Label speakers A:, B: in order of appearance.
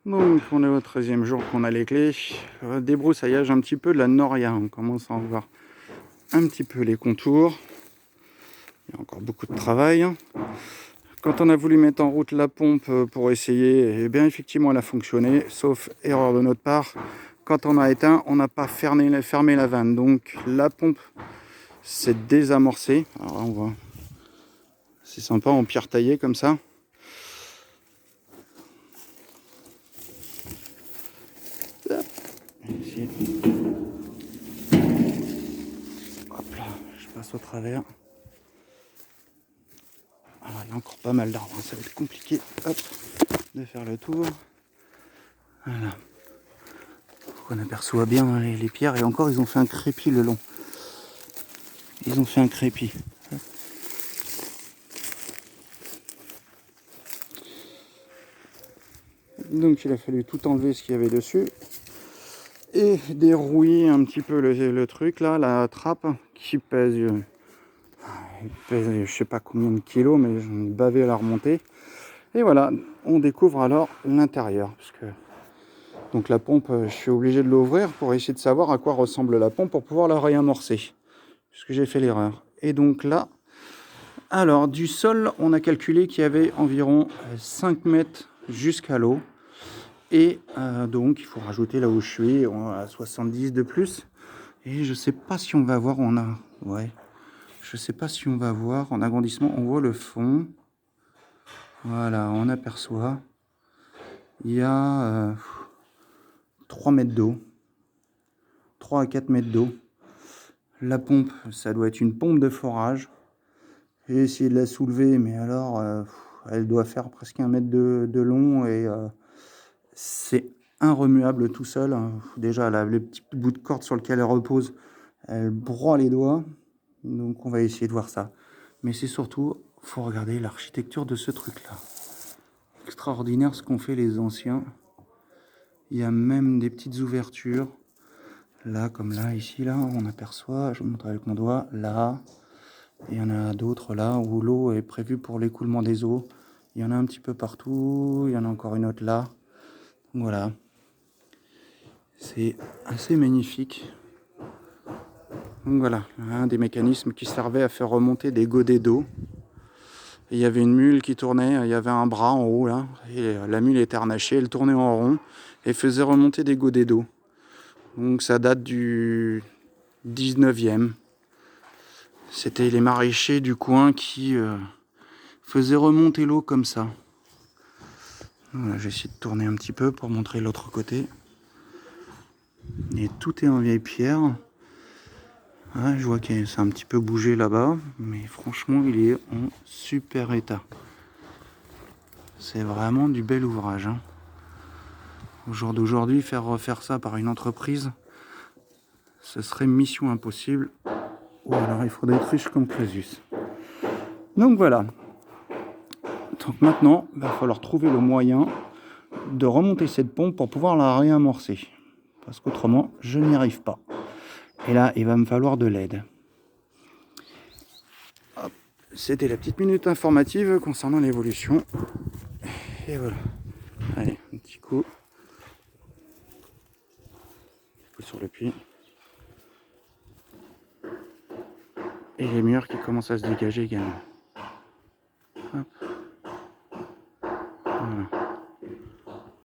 A: Donc on est au 13e jour qu'on a les clés. Débroussaillage un petit peu de la noria. On commence à en voir un petit peu les contours. Il y a encore beaucoup de travail. Quand on a voulu mettre en route la pompe pour essayer, eh bien effectivement elle a fonctionné, sauf erreur de notre part. Quand on a éteint, on n'a pas fermé la vanne. Donc la pompe s'est désamorcée. Alors là, on voit, c'est sympa en pierre taillée comme ça. Ici. Hop là, je passe au travers. Alors il y a encore pas mal d'arbres, ça va être compliqué de faire le tour. Voilà. On aperçoit bien les pierres et encore ils ont fait un crépi le long. Ils ont fait un crépi. Donc il a fallu tout enlever ce qu'il y avait dessus. Et dérouiller un petit peu le truc là, la trappe qui pèse, je sais pas combien de kilos, mais j'en ai bavé à la remonter. Et voilà, on découvre alors l'intérieur. Donc la pompe, je suis obligé de l'ouvrir pour essayer de savoir à quoi ressemble la pompe pour pouvoir la réamorcer. Puisque j'ai fait l'erreur. Et donc là, alors du sol, on a calculé qu'il y avait environ 5 mètres jusqu'à l'eau. Et donc il faut rajouter là où je suis, on a 70 de plus. Et je sais pas si on va voir, je sais pas si on va voir en agrandissement, on voit le fond. Voilà, on aperçoit. Il y a 3 mètres d'eau. 3 à 4 mètres d'eau. La pompe, ça doit être une pompe de forage. J'ai essayé de la soulever, mais alors, elle doit faire presque 1 mètre de long et c'est irremuable tout seul. Déjà, les petits bouts de corde sur lesquels elle repose, elle broie les doigts. Donc, on va essayer de voir ça. Mais c'est surtout, faut regarder l'architecture de ce truc-là. Extraordinaire ce qu'ont fait les anciens. Il y a même des petites ouvertures. Là, comme là, ici, là, on aperçoit, je vous montre avec mon doigt, là. Il y en a d'autres là où l'eau est prévue pour l'écoulement des eaux. Il y en a un petit peu partout. Il y en a encore une autre là. Voilà. C'est assez magnifique. Donc voilà, un des mécanismes qui servait à faire remonter des godets d'eau. Il y avait une mule qui tournait, il y avait un bras en haut là, et la mule était harnachée, elle tournait en rond et faisait remonter des godets d'eau. Donc ça date du 19e. C'était les maraîchers du coin qui faisaient remonter l'eau comme ça. Voilà, j'ai essayé de tourner un petit peu pour montrer l'autre côté. Et tout est en vieille pierre. Ouais, je vois que c'est un petit peu bougé là-bas, mais franchement, il est en super état. C'est vraiment du bel ouvrage. Au jour d'aujourd'hui, faire refaire ça par une entreprise, ce serait mission impossible. Ou alors il faudrait être riche comme Crésus. Donc voilà. Donc maintenant, il va falloir trouver le moyen de remonter cette pompe pour pouvoir la réamorcer. Parce qu'autrement, je n'y arrive pas. Et là, il va me falloir de l'aide. C'était la petite minute informative concernant l'évolution. Et voilà. Allez, un petit coup. Sur le puits. Et les murs qui commencent à se dégager également. Hop.